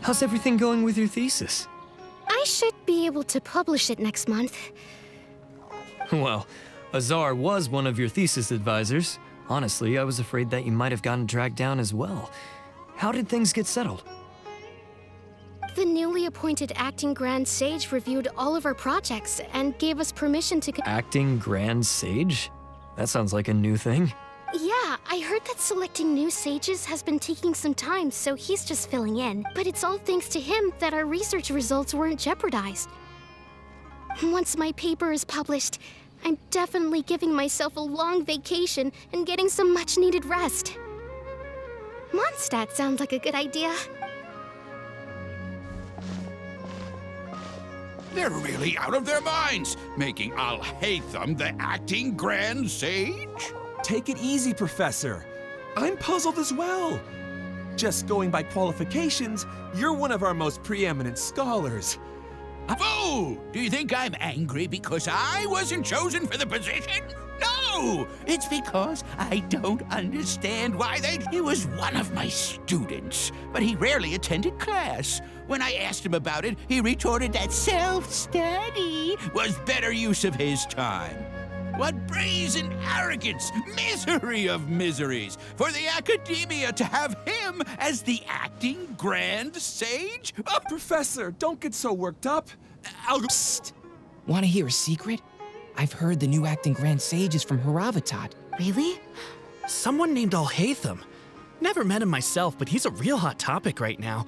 How's everything going with your thesis? I should be able to publish it next month. Well, Azar was one of your thesis advisors. Honestly, I was afraid that you might have gotten dragged down as well. How did things get settled? The newly appointed acting Grand Sage reviewed all of our projects and gave us permission to Acting Grand Sage? That sounds like a new thing. Yeah, I heard that selecting new sages has been taking some time, so he's just filling in. But it's all thanks to him that our research results weren't jeopardized. Once my paper is published, I'm definitely giving myself a long vacation and getting some much-needed rest. Mondstadt sounds like a good idea. They're really out of their minds, making Alhaitham the acting Grand Sage? Take it easy, Professor. I'm puzzled as well. Just going by qualifications, you're one of our most preeminent scholars. Oh, do you think I'm angry because I wasn't chosen for the position? No! It's because I don't understand why He was one of my students, but he rarely attended class. When I asked him about it, he retorted that self-study was better use of his time. What brazen arrogance, misery of miseries, for the academia to have him as the acting Grand Sage? Oh, Professor, don't get so worked up. Psst. Want to hear a secret? I've heard the new acting Grand Sage is from Haravatat. Really? Someone named Alhaitham. Never met him myself, but he's a real hot topic right now.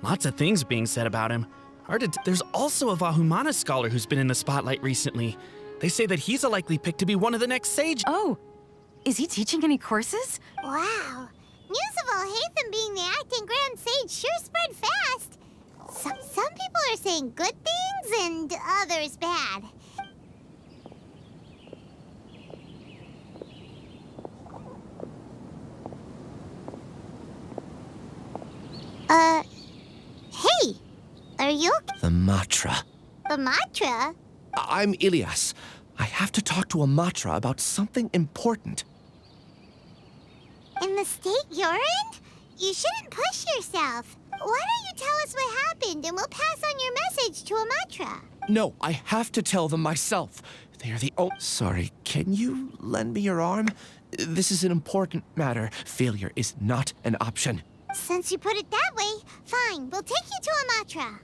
Lots of things being said about him. There's also a Vahumana scholar who's been in the spotlight recently. They say that he's a likely pick to be one of the next sages. Oh, is he teaching any courses? Wow. News of Alhaitham being the acting Grand Sage sure spread fast. Some people are saying good things and others bad. Hey! Are you okay? The Matra. The Matra? I'm Ilias. I have to talk to a Matra about something important. In the state you're in? You shouldn't push yourself. Why don't you tell us what happened and we'll pass on your message to a Matra? No, I have to tell them myself. They are the only... Sorry, can you lend me your arm? This is an important matter. Failure is not an option. Since you put it that way, fine. We'll take you to a Matra.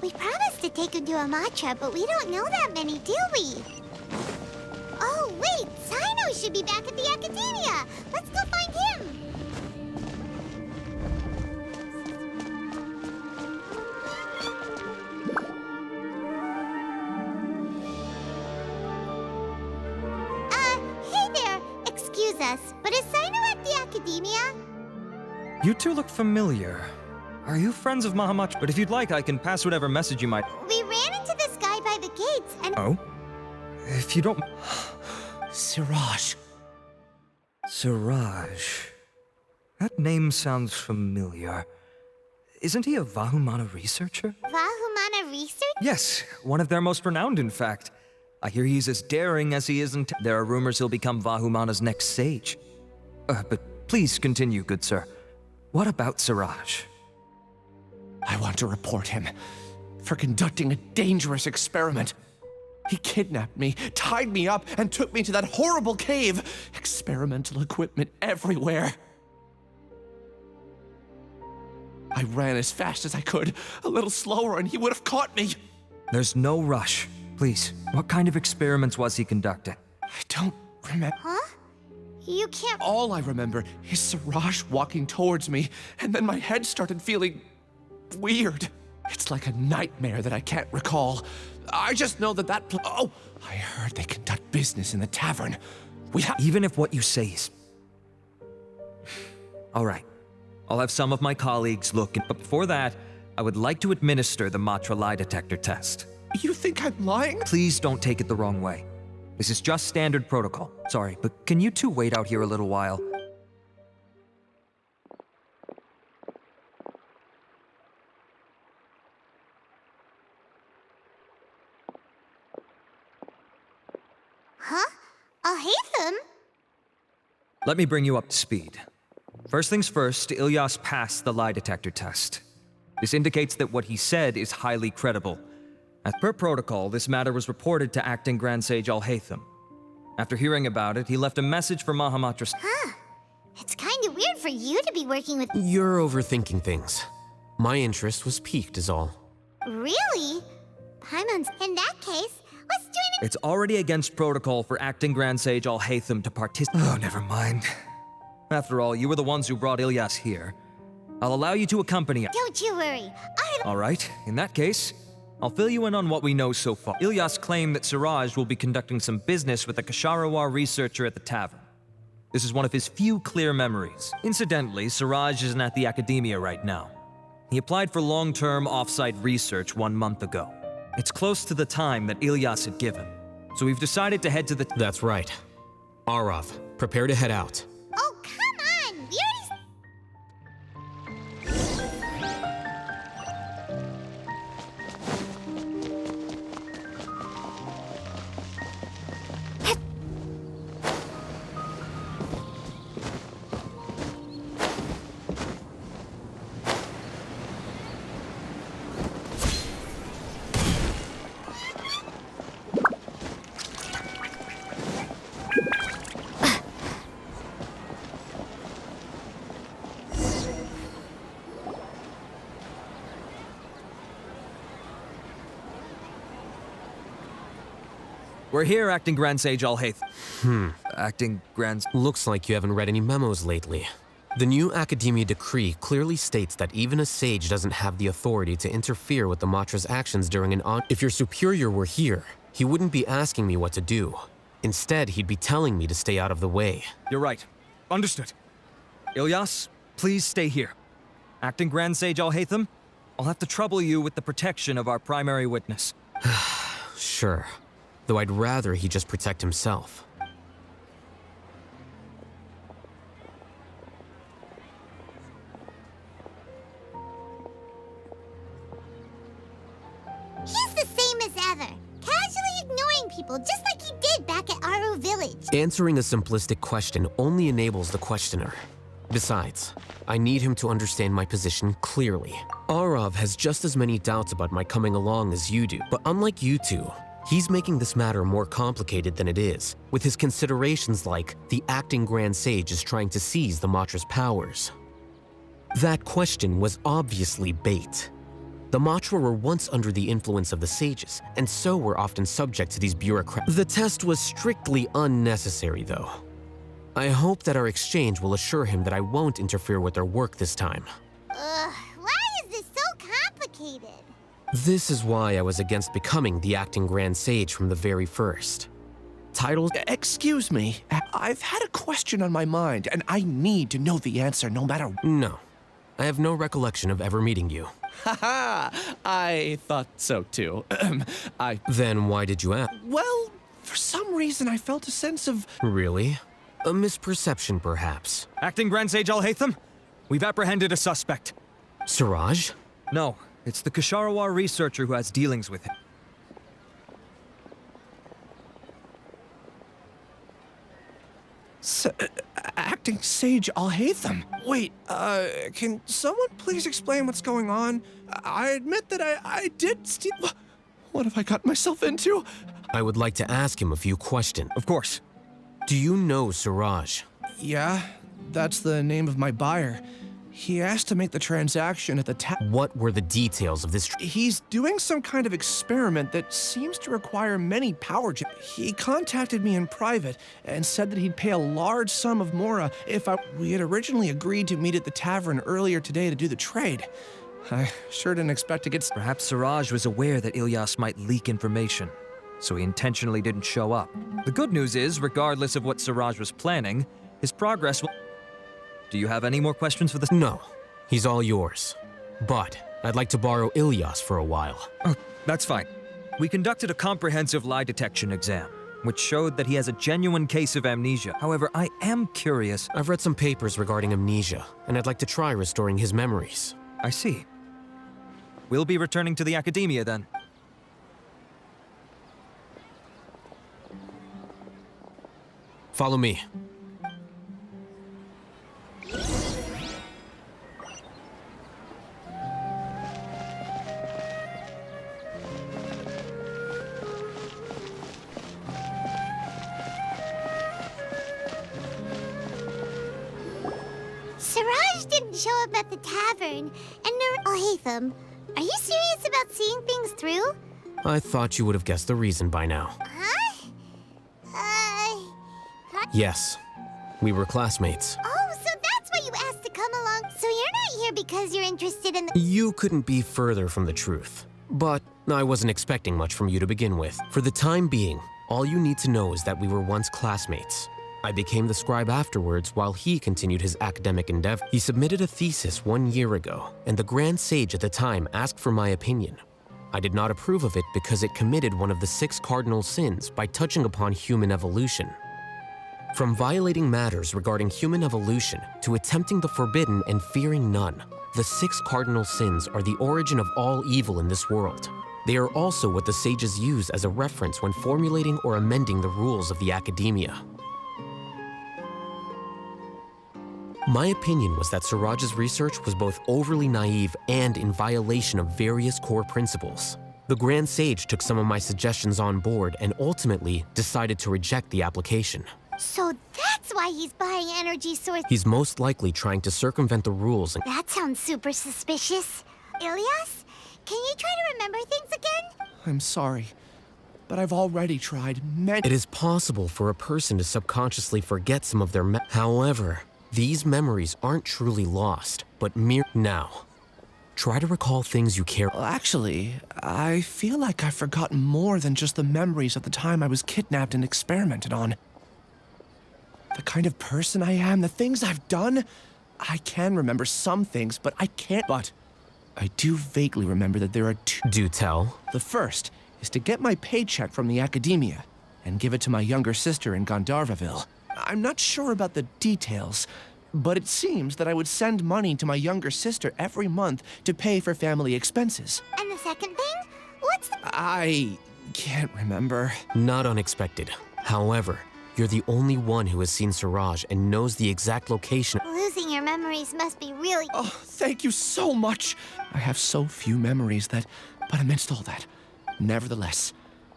We promised to take him to a Matra, but we don't know that many, do we? Oh, wait! Cyno should be back at the Academia! Let's go find him! Hey there! Excuse us, but is Cyno at the Academia? You two look familiar. Are you friends of Mahamach? But if you'd like, I can pass whatever message you might... We ran into this guy by the gates and... Oh? If you don't... Siraj. Siraj. That name sounds familiar. Isn't he a Vahumana researcher? Vahumana research? Yes, one of their most renowned, in fact. I hear he's as daring as he isn't. There are rumors he'll become Vahumana's next sage. But please continue, good sir. What about Siraj? I want to report him for conducting a dangerous experiment. He kidnapped me, tied me up, and took me to that horrible cave. Experimental equipment everywhere. I ran as fast as I could, a little slower, and he would have caught me. There's no rush. Please, what kind of experiments was he conducting? I don't remember. Huh? You can't... All I remember is Siraj walking towards me, and then my head started feeling weird. It's like a nightmare that I can't recall. I just know that Oh, I heard they conduct business in the tavern. Even if what you say is... All right. I'll have some of my colleagues look, but before that, I would like to administer the Matra lie detector test. You think I'm lying? Please don't take it the wrong way. This is just standard protocol. Sorry, but can you two wait out here a little while? Huh? Alhaitham? Let me bring you up to speed. First things first, Ilyas passed the lie detector test. This indicates that what he said is highly credible. As per protocol, this matter was reported to Acting Grand Sage Alhaitham. After hearing about it, he left a message for Mahamatra. Huh. It's kinda weird for you to be working with— You're overthinking things. My interest was piqued is all. Really? Paimon's— In that case, let's join it— It's already against protocol for Acting Grand Sage Alhaitham to participate. Oh, never mind. After all, you were the ones who brought Ilyas here. I'll allow you to accompany us. Don't you worry. All right, in that case, I'll fill you in on what we know so far. Ilyas claimed that Siraj will be conducting some business with a Kasharawar researcher at the tavern. This is one of his few clear memories. Incidentally, Siraj isn't at the academia right now. He applied for long-term off-site research 1 month ago. It's close to the time that Ilyas had given, so we've decided to head to the— That's right. Arav, prepare to head out. Oh, come on! We already— We're here, Acting Grand Sage Alhaitham. Acting Grand... Looks like you haven't read any memos lately. The new Academia decree clearly states that even a sage doesn't have the authority to interfere with the Matra's actions during an If your superior were here, he wouldn't be asking me what to do. Instead, he'd be telling me to stay out of the way. You're right. Understood. Ilyas, please stay here. Acting Grand Sage Alhaitham, I'll have to trouble you with the protection of our primary witness. Sure. Though I'd rather he just protect himself. He's the same as ever, casually ignoring people just like he did back at Aru Village. Answering a simplistic question only enables the questioner. Besides, I need him to understand my position clearly. Arav has just as many doubts about my coming along as you do, but unlike you two, he's making this matter more complicated than it is, with his considerations like the Acting Grand Sage is trying to seize the Matra's powers. That question was obviously bait. The Matra were once under the influence of the sages, and so were often subject to these bureaucrats. The test was strictly unnecessary, though. I hope that our exchange will assure him that I won't interfere with their work this time. Why is this so complicated? This is why I was against becoming the Acting Grand Sage from the very first. Title? Excuse me, I've had a question on my mind, and I need to know the answer no matter— No. I have no recollection of ever meeting you. Haha, I thought so too. Then why did you ask? Well, for some reason I felt a sense of— Really? A misperception, perhaps. Acting Grand Sage Alhaitham, we've apprehended a suspect. Siraj? No, it's the Kasharawar researcher who has dealings with him. Acting Sage Alhaitham. Wait, can someone please explain what's going on? I admit that I did steal— What have I got myself into? I would like to ask him a few questions. Of course. Do you know Siraj? Yeah, that's the name of my buyer. He asked to make the transaction at the What were the details of this? He's doing some kind of experiment that seems to require many power. He contacted me in private and said that he'd pay a large sum of Mora if we had originally agreed to meet at the tavern earlier today to do the trade. I sure didn't expect to get— Perhaps Siraj was aware that Ilyas might leak information, so he intentionally didn't show up. The good news is, regardless of what Siraj was planning, his progress will— Do you have any more questions for the— No, he's all yours. But I'd like to borrow Ilyas for a while. Oh, that's fine. We conducted a comprehensive lie detection exam, which showed that he has a genuine case of amnesia. However, I am curious— I've read some papers regarding amnesia, and I'd like to try restoring his memories. I see. We'll be returning to the academia then. Follow me. Siraj didn't show up at the tavern, and Alhaitham, are you serious about seeing things through? I thought you would have guessed the reason by now. Huh? Yes, we were classmates. Oh, so that's why you asked to come along. So you're not here because you're interested in the... You couldn't be further from the truth. But I wasn't expecting much from you to begin with. For the time being, all you need to know is that we were once classmates. I became the scribe afterwards while he continued his academic endeavor. He submitted a thesis 1 year ago, and the Grand Sage at the time asked for my opinion. I did not approve of it because it committed one of the 6 cardinal sins by touching upon human evolution. From violating matters regarding human evolution to attempting the forbidden and fearing none, the 6 cardinal sins are the origin of all evil in this world. They are also what the sages use as a reference when formulating or amending the rules of the academia. My opinion was that Siraj's research was both overly naive and in violation of various core principles. The Grand Sage took some of my suggestions on board and ultimately decided to reject the application. So that's why he's buying energy source. He's most likely trying to circumvent the rules and— That sounds super suspicious. Ilias, can you try to remember things again? I'm sorry, but I've already tried many— It is possible for a person to subconsciously forget some of their However, these memories aren't truly lost, but mere— Now, try to recall things you care— Well, actually, I feel like I've forgotten more than just the memories of the time I was kidnapped and experimented on. The kind of person I am, the things I've done, I can remember some things, but I can't— But I do vaguely remember that there are 2— Do tell. The first is to get my paycheck from the academia and give it to my younger sister in Gandharvaville. I'm not sure about the details, but it seems that I would send money to my younger sister every month to pay for family expenses. And the second thing? What's the... I can't remember. Not unexpected. However, you're the only one who has seen Siraj and knows the exact location— Losing your memories must be really... Oh, thank you so much. I have so few memories but amidst all that, nevertheless,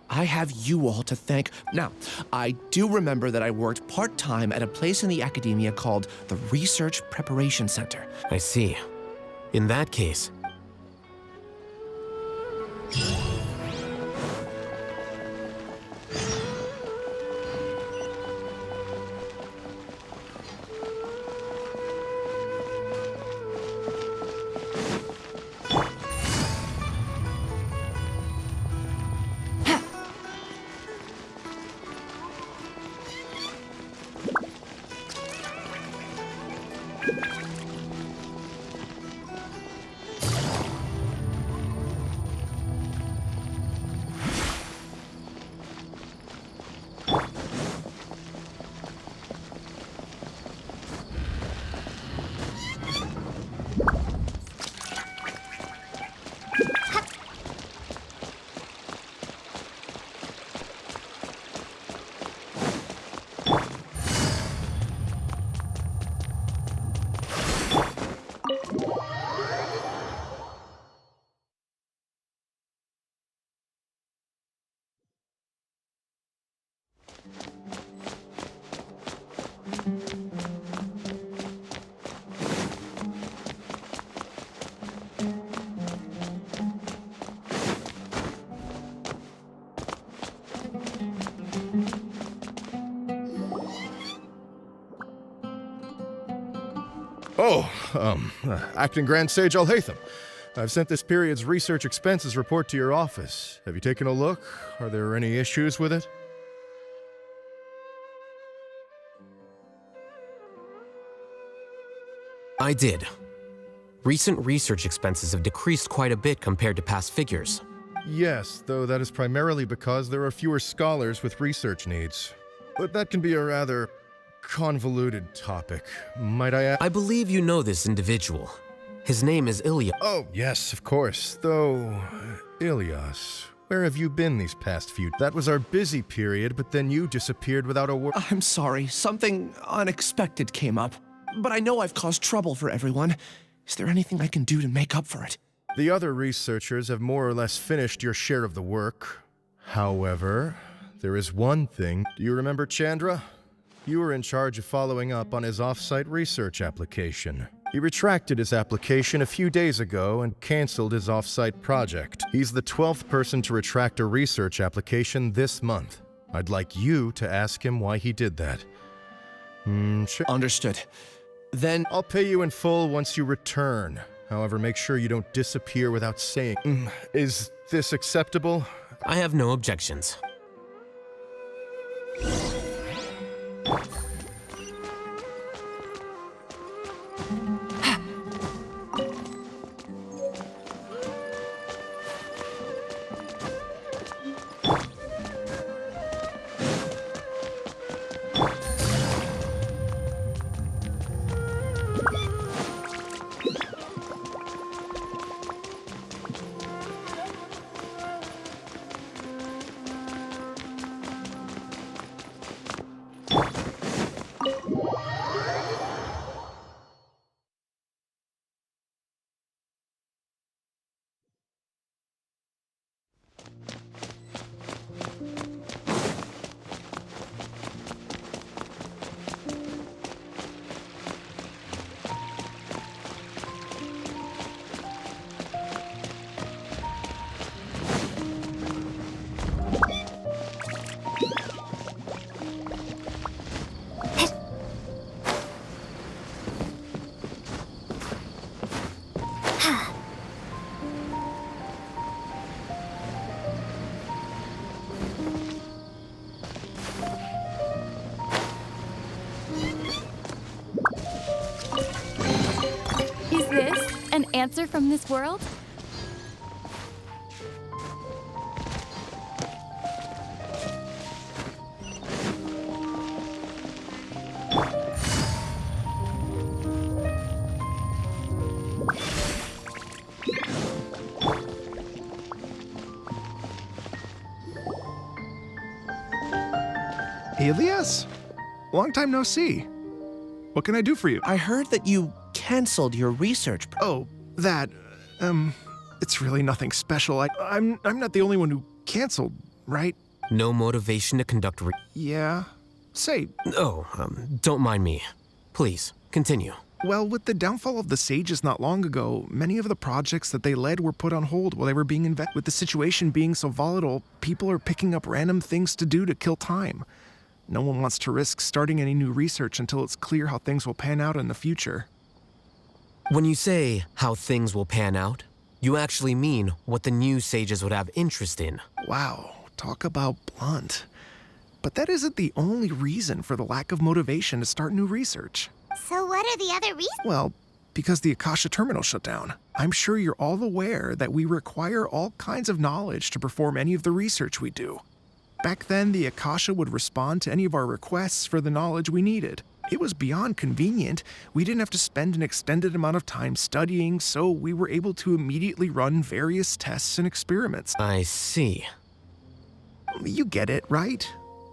I have you all to thank. Now, I do remember that I worked part-time at a place in the academia called the Research Preparation Center. I see. In that case— Acting Grand Sage Alhaitham. I've sent this period's research expenses report to your office. Have you taken a look? Are there any issues with it? I did. Recent research expenses have decreased quite a bit compared to past figures. Yes, though that is primarily because there are fewer scholars with research needs. But that can be a rather convoluted topic. Might I ask? I believe you know this individual. His name is Ilya. Oh, yes, of course. Though, Ilias, Where have you been these past few? That was our busy period, but then you disappeared without a word. I'm sorry, something unexpected came up. But I know I've caused trouble for everyone. Is there anything I can do to make up for it? The other researchers have more or less finished your share of the work. However, there is one thing. Do you remember Chandra? You were in charge of following up on his off-site research application. He retracted his application a few days ago and canceled his off-site project. He's the 12th person to retract a research application this month. I'd like you to ask him why he did that. Sure. Understood. Then I'll pay you in full once you return. However, make sure you don't disappear without saying. Is this acceptable? I have no objections. Is this an answer from this world? Elias? Long time no see. What can I do for you? I heard that you canceled your research. Oh, that. It's really nothing special. I'm not the only one who canceled, right? No motivation to conduct Yeah. Say. Oh, don't mind me. Please, continue. Well, with the downfall of the Sages not long ago, many of the projects that they led were put on hold while they were being invested. With the situation being so volatile, people are picking up random things to do to kill time. No one wants to risk starting any new research until it's clear how things will pan out in the future. When you say how things will pan out, you actually mean what the new Sages would have interest in. Wow, talk about blunt. But that isn't the only reason for the lack of motivation to start new research. So what are the other reasons? Well, because the Akasha terminal shut down. I'm sure you're all aware that we require all kinds of knowledge to perform any of the research we do. Back then, the Akasha would respond to any of our requests for the knowledge we needed. It was beyond convenient. We didn't have to spend an extended amount of time studying, so we were able to immediately run various tests and experiments. I see. You get it, right?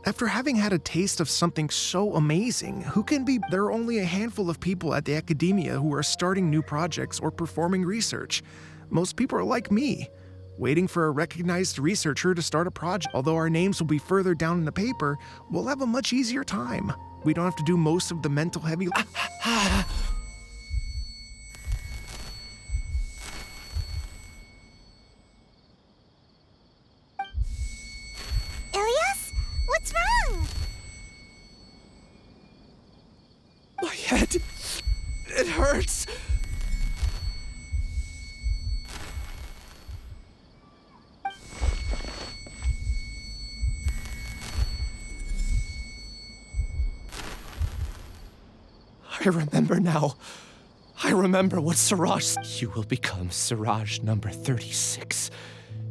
After having had a taste of something so amazing, there are only a handful of people at the academia who are starting new projects or performing research. Most people are like me, waiting for a recognized researcher to start a project. Although our names will be further down in the paper, we'll have a much easier time. We don't have to do most of the mental heavy... Ilias? What's wrong? My head. It hurts. I remember now. I remember what Siraj... You will become Siraj number 36.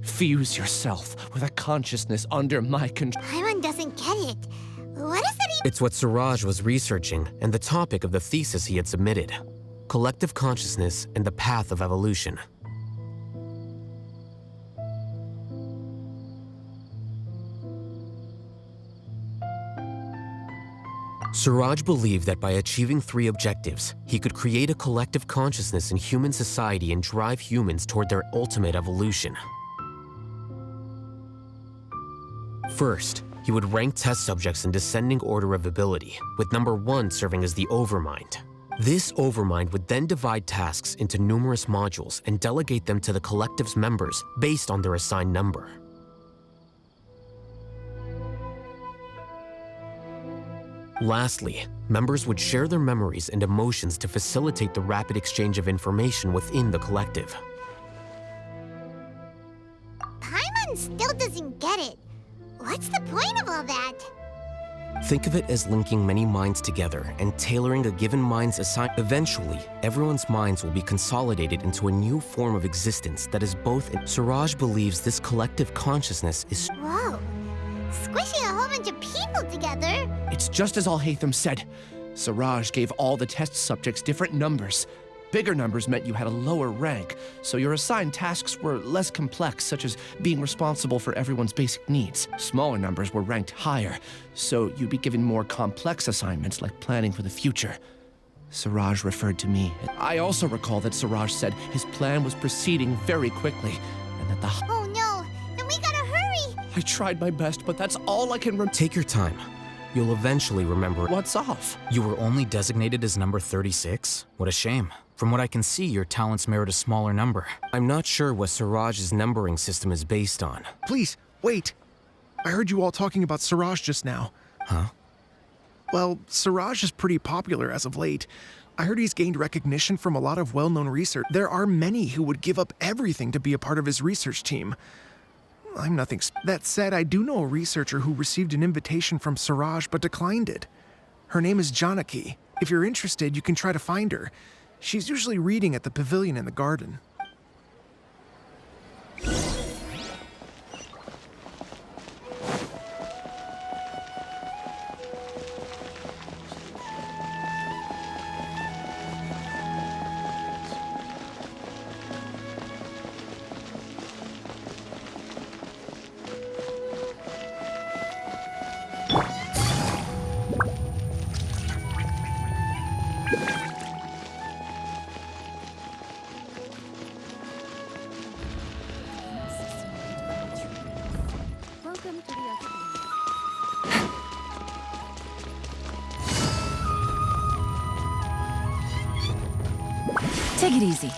Fuse yourself with a consciousness under my control. Paimon doesn't get it. What is it even? It's what Siraj was researching and the topic of the thesis he had submitted. Collective consciousness and the path of evolution. Suraj believed that by achieving 3 objectives, he could create a collective consciousness in human society and drive humans toward their ultimate evolution. First, he would rank test subjects in descending order of ability, with number 1 serving as the Overmind. This Overmind would then divide tasks into numerous modules and delegate them to the collective's members based on their assigned number. Lastly, members would share their memories and emotions to facilitate the rapid exchange of information within the collective. Paimon still doesn't get it. What's the point of all that? Think of it as linking many minds together and tailoring a given mind's assignment. Eventually, everyone's minds will be consolidated into a new form of existence that is both. Suraj believes this collective consciousness is. Whoa. Squishing a whole bunch of people together? It's just as Alhaitham said. Suraj gave all the test subjects different numbers. Bigger numbers meant you had a lower rank, so your assigned tasks were less complex, such as being responsible for everyone's basic needs. Smaller numbers were ranked higher, so you'd be given more complex assignments like planning for the future. Suraj referred to me. I also recall that Suraj said his plan was proceeding very quickly, and that the— Oh no, then we gotta hurry! I tried my best, but that's all I can remember. Take your time. You'll eventually remember. What's off? You were only designated as number 36? What a shame. From what I can see, your talents merit a smaller number. I'm not sure what Suraj's numbering system is based on. Please, wait. I heard you all talking about Suraj just now. Huh? Well, Suraj is pretty popular as of late. I heard he's gained recognition from a lot of well-known research. There are many who would give up everything to be a part of his research team. I'm nothing. That said, I do know a researcher who received an invitation from Suraj but declined it. Her name is Janaki. If you're interested, you can try to find her. She's usually reading at the pavilion in the garden. Welcome to the Academy. Take it easy.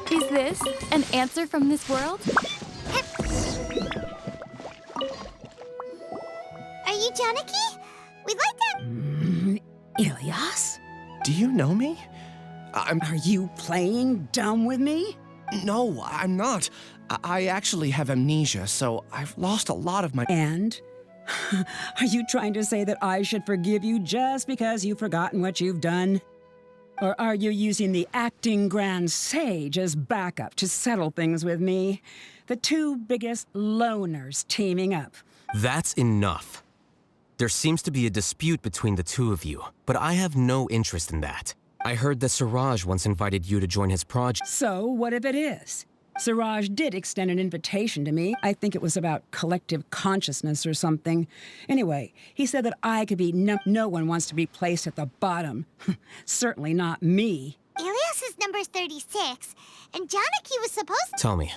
Is this an answer from this world? Are you Janaki? We'd like to— Ilyas? Do you know me? Are you playing dumb with me? No, I'm not. I actually have amnesia, so I've lost a lot of my— And? Are you trying to say that I should forgive you just because you've forgotten what you've done? Or are you using the acting Grand Sage as backup to settle things with me? The two biggest loners teaming up. That's enough. There seems to be a dispute between the two of you, but I have no interest in that. I heard that Suraj once invited you to join his project. So what if it is? Suraj did extend an invitation to me. I think it was about collective consciousness or something. Anyway, he said that I could be no one wants to be placed at the bottom. Certainly not me. Ilyas's number's 36, and Janaki was supposed to— Tell me,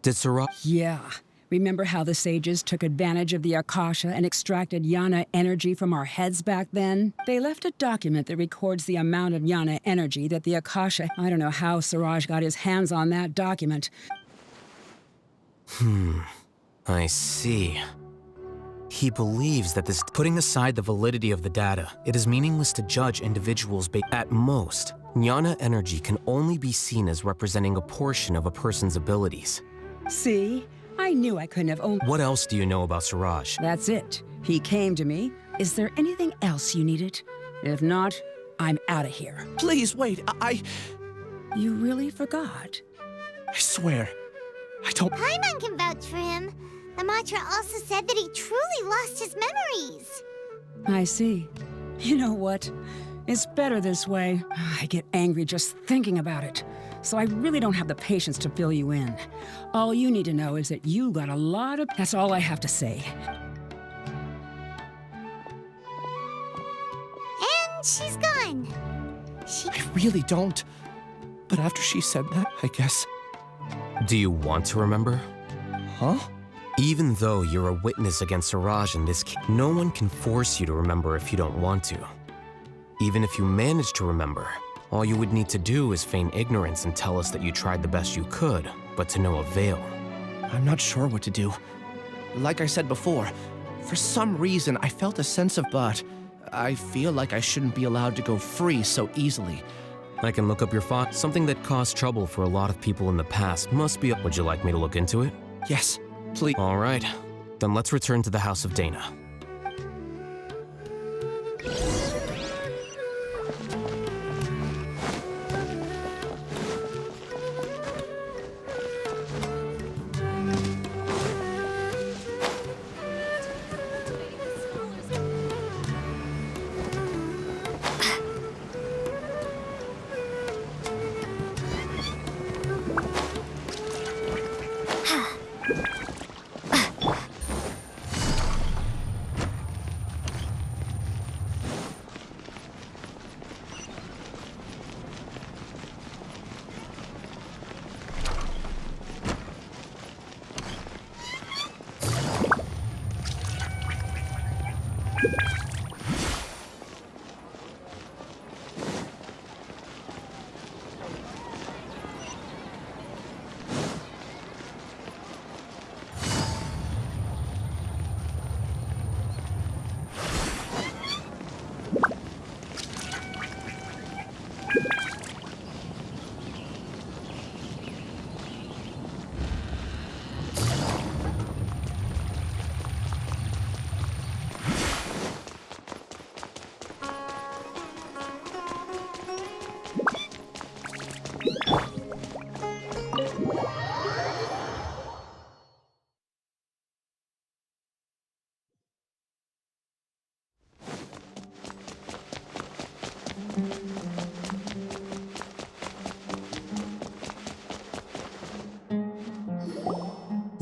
did Suraj— Yeah. Remember how the sages took advantage of the Akasha and extracted Yana energy from our heads back then? They left a document that records the amount of Yana energy that the Akasha— I don't know how Suraj got his hands on that document. I see. He believes that this— Putting aside the validity of the data, it is meaningless to judge individuals at most. Yana energy can only be seen as representing a portion of a person's abilities. See? I knew I couldn't have owned. What else do you know about Siraj? That's it. He came to me. Is there anything else you needed? If not, I'm out of here. Please, wait, You really forgot? I swear, I don't... Paimon can vouch for him. The mantra also said that he truly lost his memories. I see. You know what? It's better this way. I get angry just thinking about it. So I really don't have the patience to fill you in. All you need to know is that you got a lot of... That's all I have to say. And she's gone. I really don't. But after she said that, I guess... Do you want to remember? Huh? Even though you're a witness against Siraj in this case, no one can force you to remember if you don't want to. Even if you manage to remember, all you would need to do is feign ignorance and tell us that you tried the best you could, but to no avail. I'm not sure what to do. Like I said before, for some reason I felt a sense of but I feel like I shouldn't be allowed to go free so easily. I can look up your file. Something that caused trouble for a lot of people in the past must be... Would you like me to look into it? Yes, please. All right. Then let's return to the House of Dana.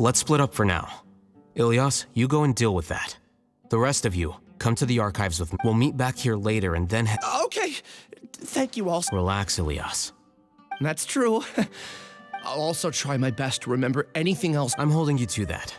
Let's split up for now. Ilyas, you go and deal with that. The rest of you, come to the archives with me. We'll meet back here later and then Okay. Thank you all. Relax, Ilyas. That's true. I'll also try my best to remember anything else. I'm holding you to that.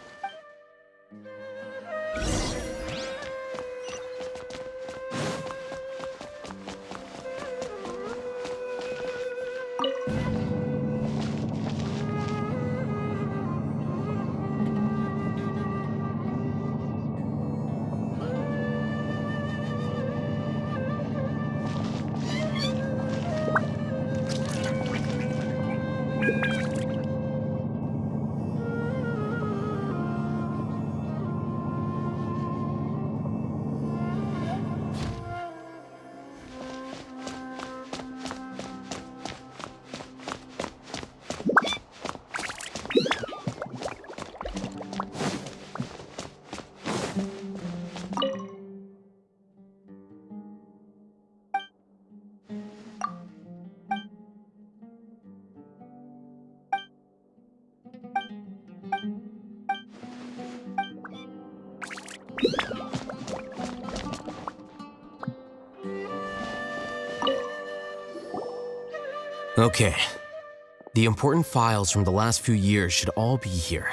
Okay. The important files from the last few years should all be here.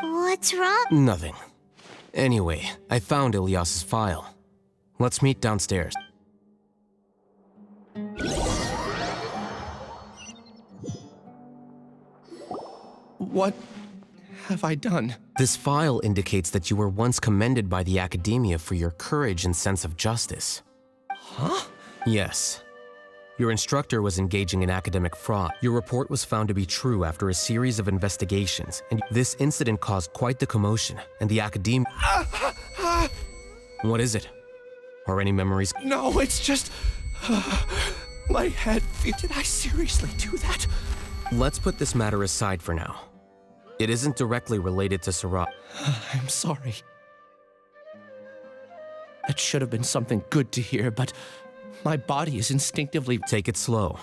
What's wrong? Nothing. Anyway, I found Ilyas's file. Let's meet downstairs. What have I done? This file indicates that you were once commended by the Academia for your courage and sense of justice. Huh? Yes. Your instructor was engaging in academic fraud. Your report was found to be true after a series of investigations, and this incident caused quite the commotion, and the Academia... What is it? Are any memories... No, it's just... my head. Did I seriously do that? Let's put this matter aside for now. It isn't directly related to Siraj. I'm sorry. That should have been something good to hear, but my body is instinctively... Take it slow.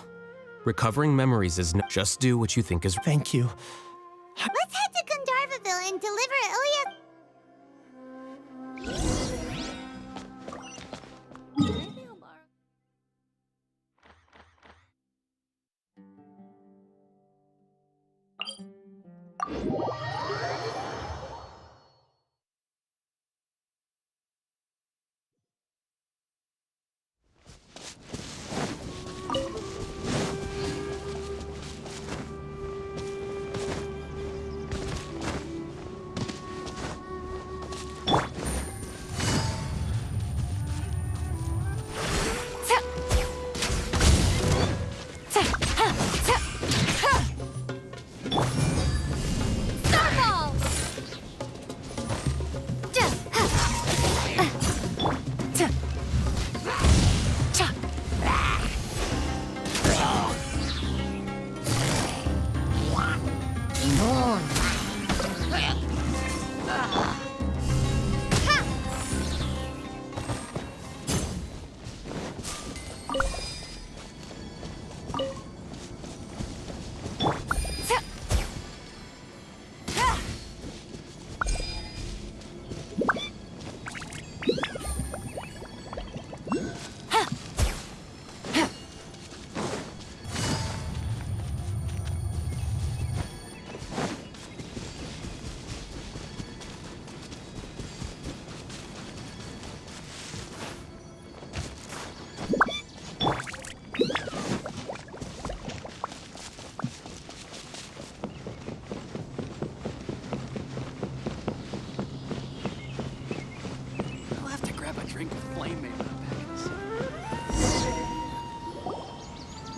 Recovering memories is just do what you think is... Thank you. Let's head to Gandharvaville and deliver Ilyas.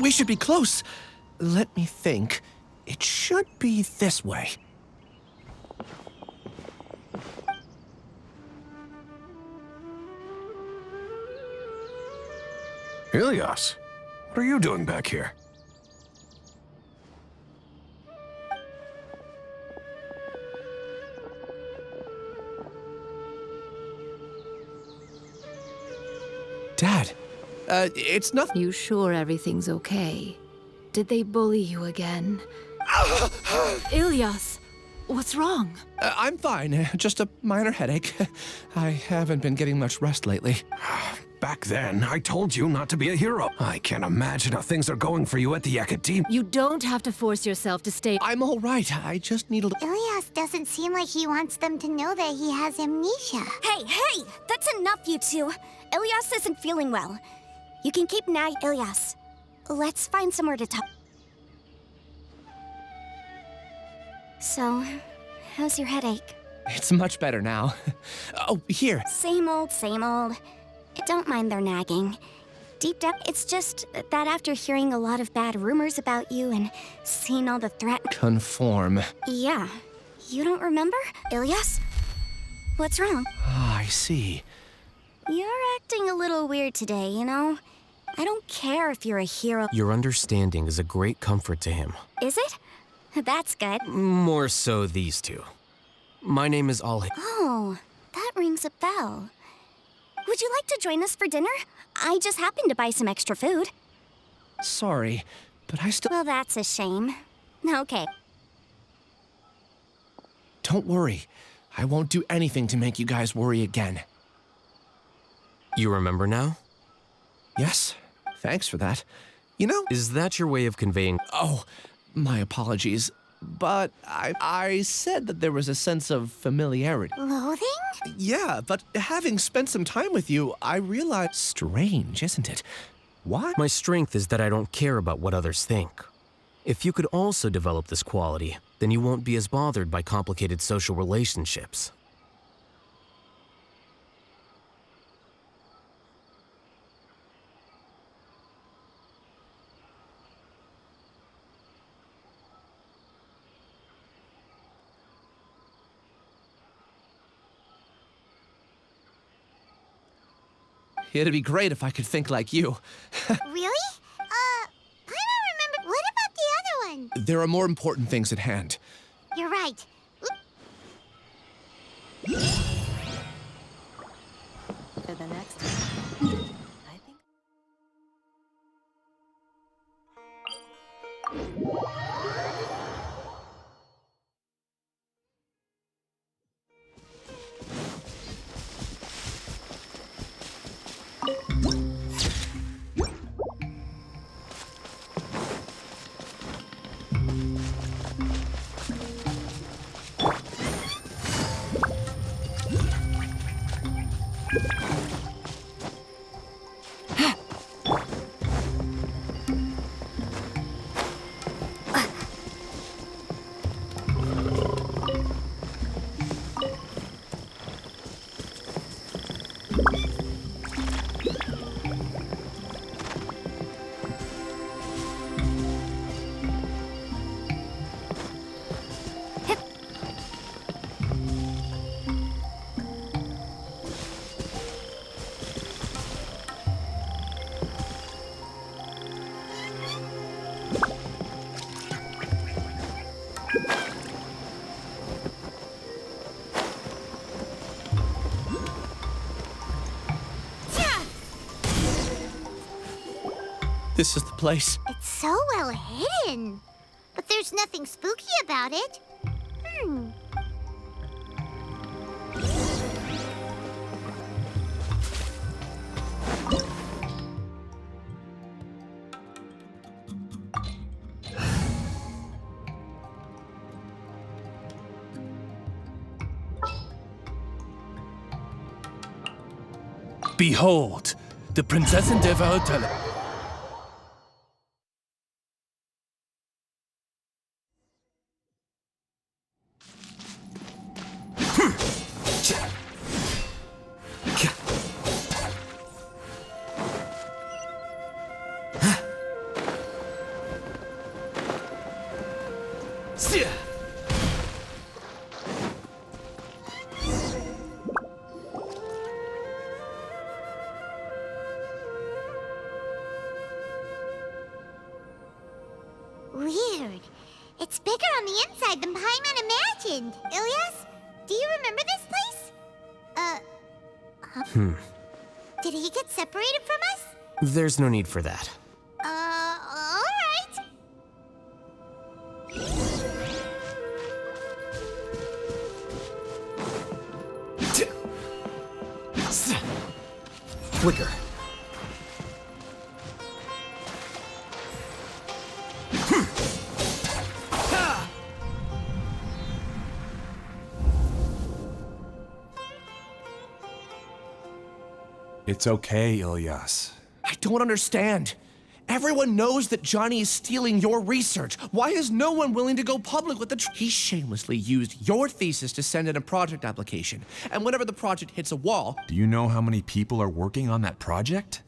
We should be close. Let me think. It should be this way. Ilyas, what are you doing back here? Dad, it's nothing. You sure everything's okay? Did they bully you again? Ilyas, what's wrong? I'm fine. Just a minor headache. I haven't been getting much rest lately. Back then, I told you not to be a hero. I can't imagine how things are going for you at the Academia. You don't have to force yourself to stay. I'm all right. I just need a... Ilyas doesn't seem like he wants them to know that he has amnesia. Hey! That's enough, you two. Ilyas isn't feeling well. You can keep an eye, Ilyas. Let's find somewhere to talk. So, how's your headache? It's much better now. Oh, here. Same old, same old. Don't mind their nagging. Deep down, it's just that after hearing a lot of bad rumors about you and seeing all the threat... Conform. Yeah. You don't remember, Ilyas? What's wrong? Ah, I see. You're acting a little weird today, you know? I don't care if you're a hero. Your understanding is a great comfort to him. Is it? That's good. More so these two. My name is Alhaytham. Oh, that rings a bell. Would you like to join us for dinner? I just happened to buy some extra food. Sorry, but I still... Well, that's a shame. Okay. Don't worry. I won't do anything to make you guys worry again. You remember now? Yes. Thanks for that. You know... Is that your way of conveying... Oh, my apologies. but I said that there was a sense of familiarity. Loathing? Yeah, but having spent some time with you, I realized... Strange, isn't it? Why? My strength is that I don't care about what others think. If you could also develop this quality, then you won't be as bothered by complicated social relationships. It'd be great if I could think like you. Really? I don't remember. What about the other one? There are more important things at hand. You're right. For the next one, I think. This is the place. It's so well hidden. But there's nothing spooky about it. Behold, the Prinzessin der Verurteilung. Weird. It's bigger on the inside than Paimon imagined. Ilyas, do you remember this place? Did he get separated from us? There's no need for that. All right. Flicker. It's okay, Ilyas. I don't understand. Everyone knows that Johnny is stealing your research. Why is no one willing to go public with the He shamelessly used your thesis to send in a project application. And whenever the project hits a wall... Do you know how many people are working on that project?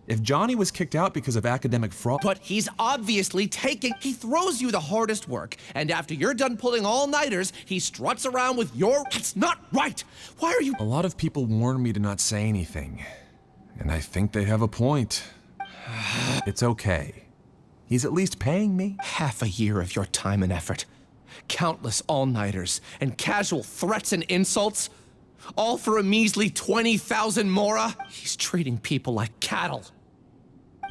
If Johnny was kicked out because of academic fraud... But he's obviously taking... He throws you the hardest work, and after you're done pulling all-nighters, he struts around with your... That's not right! Why are you... A lot of people warn me to not say anything. And I think they have a point. It's okay. He's at least paying me. Half a year of your time and effort. Countless all-nighters and casual threats and insults. All for a measly 20,000 mora? He's treating people like cattle.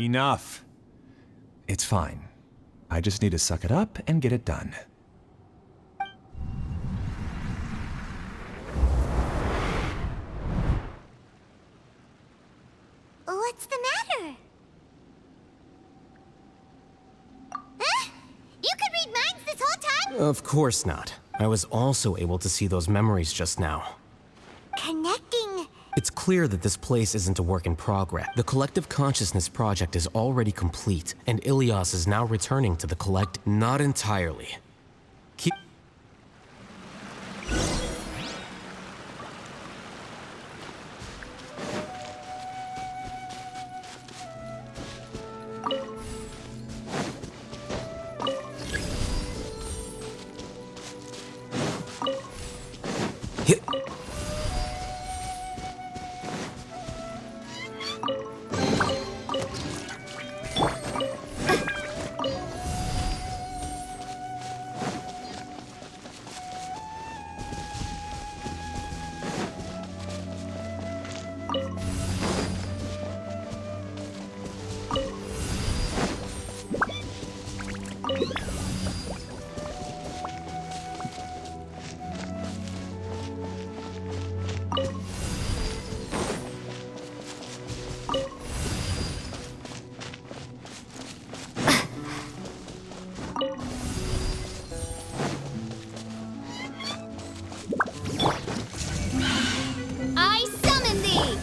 Enough. It's fine. I just need to suck it up and get it done. What's the matter? Huh? You could read minds this whole time? Of course not. I was also able to see those memories just now. Connecting. It's clear that this place isn't a work in progress. The Collective Consciousness project is already complete, and Ilias is now returning to the collect. Not entirely. Keep. I summon thee!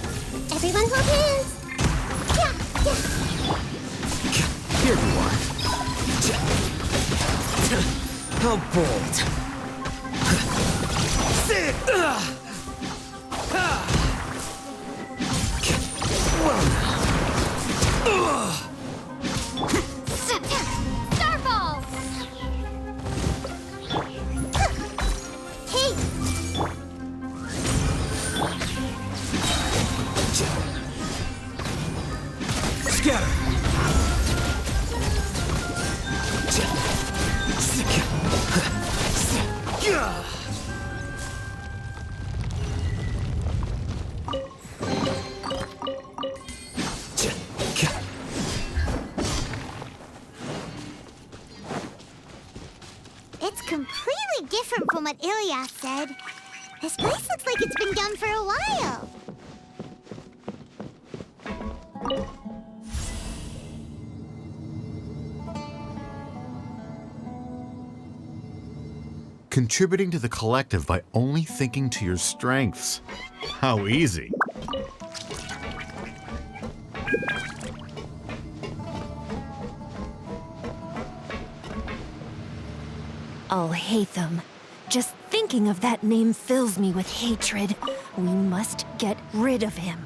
Everyone hold hands! Here you are. How bold. Well now. Starfall! Hey! Scatter! It's completely different from what Ilias said. This place looks like it's been done for a while. Contributing to the collective by only thinking to your strengths. How easy. Alhaitham. Just thinking of that name fills me with hatred. We must get rid of him.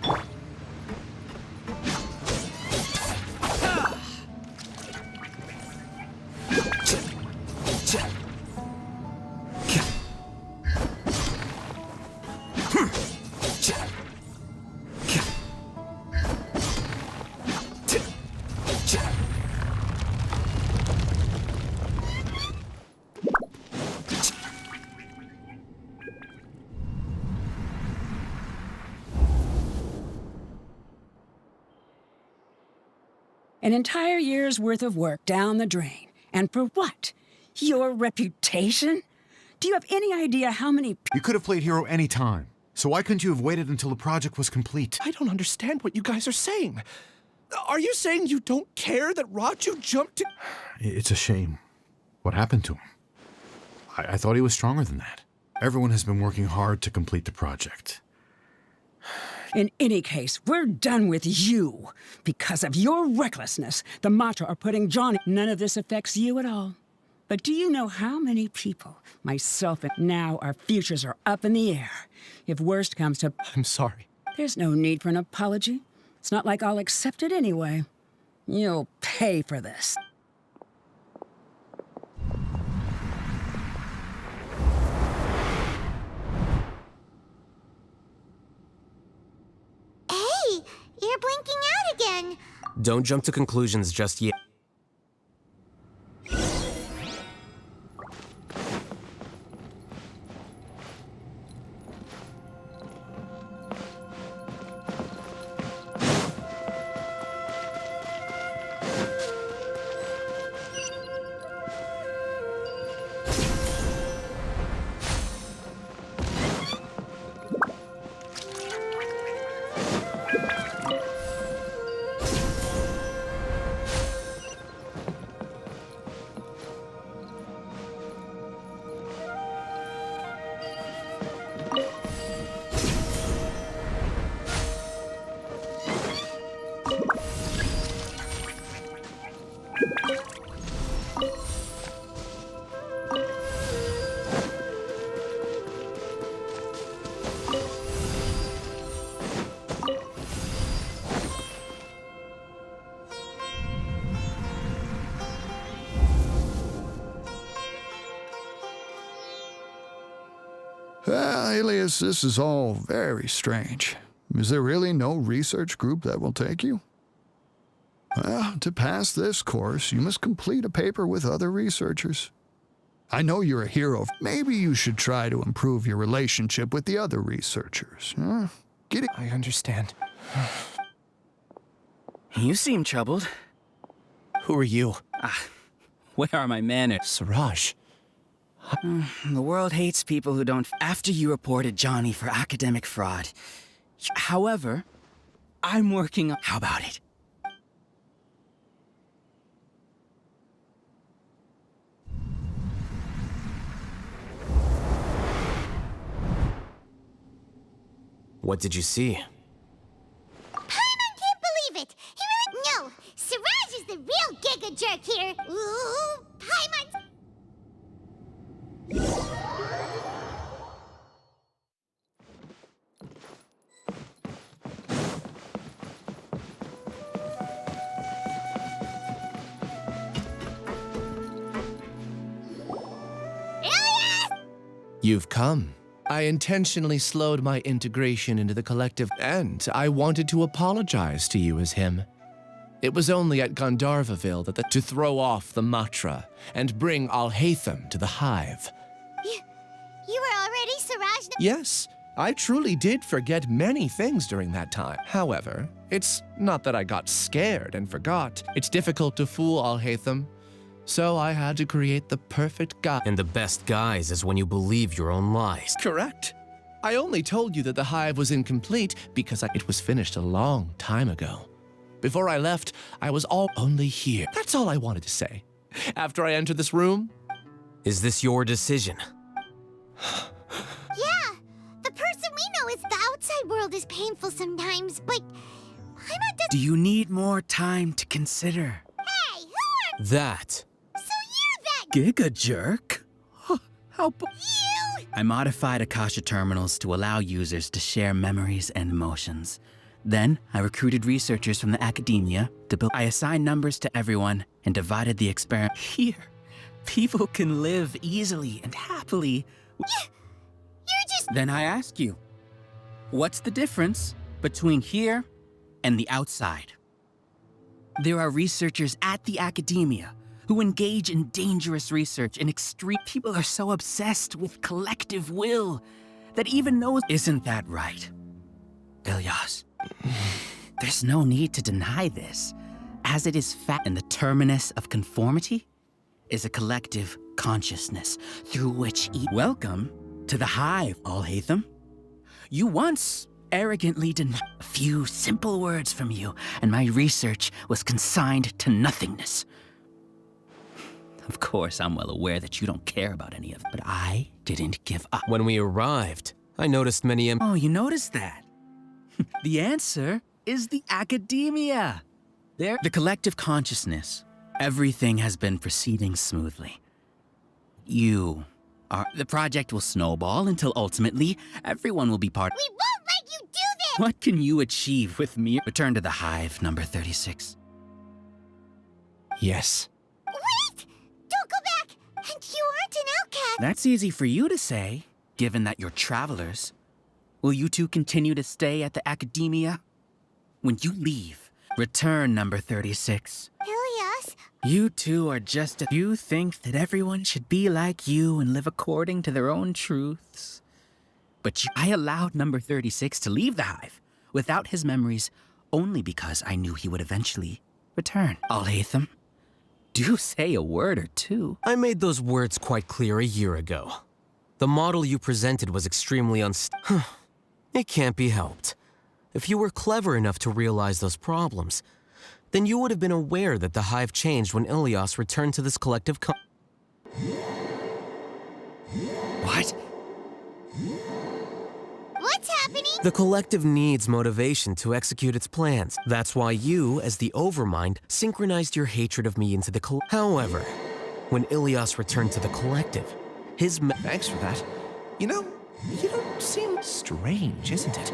An entire year's worth of work down the drain. And for what? Your reputation? Do you have any idea how many You could have played hero any time. So why couldn't you have waited until the project was complete? I don't understand what you guys are saying. Are you saying you don't care that Raju jumped to... It's a shame. What happened to him? I thought he was stronger than that. Everyone has been working hard to complete the project. In any case, we're done with you. Because of your recklessness, the Matra are putting Johnny... None of this affects you at all. But do you know how many people, myself and now, our futures are up in the air? If worst comes to... I'm sorry. There's no need for an apology. It's not like I'll accept it anyway. You'll pay for this. Hey, you're blinking out again. Don't jump to conclusions just yet. Ilias, this is all very strange. Is there really no research group that will take you? Well, to pass this course, you must complete a paper with other researchers. I know you're a hero. Maybe you should try to improve your relationship with the other researchers. Huh? Get it? I understand. You seem troubled. Who are you? Where are my manners? Siraj. The world hates people who don't. After you reported Johnny for academic fraud. However, I'm working on. How about it? What did you see? Paimon can't believe it! He really— No! Siraj is the real Giga Jerk here! Ooh, Paimon— You've come. I intentionally slowed my integration into the collective, and I wanted to apologize to you as him. It was only at Gandharvaville that to throw off the Matra and bring Alhaitham to the Hive. You were already Siraj— Yes, I truly did forget many things during that time. However, it's not that I got scared and forgot. It's difficult to fool Alhaitham, so I had to create the perfect guise. And the best guise is when you believe your own lies. Correct. I only told you that the Hive was incomplete because it was finished a long time ago. Before I left, I was only here. That's all I wanted to say. After I entered this room... Is this your decision? Yeah, the person we know is the outside world is painful sometimes, but Paimon does— Do you need more time to consider? Hey, who are— That. So you're that— Giga Jerk? How— You! I modified Akasha terminals to allow users to share memories and emotions. Then, I recruited researchers from the academia to build— I assigned numbers to everyone and divided the experiment. Here, people can live easily and happily. You're just— Then I ask you, what's the difference between here and the outside? There are researchers at the academia who engage in dangerous research and extreme— People are so obsessed with collective will that even those— Isn't that right, Ilyas? There's no need to deny this, as it is fact, and the terminus of conformity is a collective consciousness through which Welcome to the Hive, Alhaitham. You once arrogantly denied— A few simple words from you, and my research was consigned to nothingness. Of course, I'm well aware that you don't care about any of it, but I didn't give up. When we arrived, I noticed many— Oh, you noticed that? The answer is the academia. The collective consciousness. Everything has been proceeding smoothly. You are— The project will snowball until ultimately everyone will be part— We won't let you do this! What can you achieve with me? Return to the Hive, number 36. Yes. Wait! Don't go back! And you aren't an outcast! That's easy for you to say, given that you're travelers. Will you two continue to stay at the academia? When you leave, return number 36. Ilyas? You two are just— You think that everyone should be like you and live according to their own truths. But I allowed number 36 to leave the Hive without his memories only because I knew he would eventually return. Alhaitham, do say a word or two. I made those words quite clear a year ago. The model you presented was extremely It can't be helped. If you were clever enough to realize those problems, then you would have been aware that the Hive changed when Ilyas returned to this collective What? What's happening? The collective needs motivation to execute its plans. That's why you, as the Overmind, synchronized your hatred of me into the However, when Ilyas returned to the collective, his Thanks for that. You know, you don't seem strange, isn't it?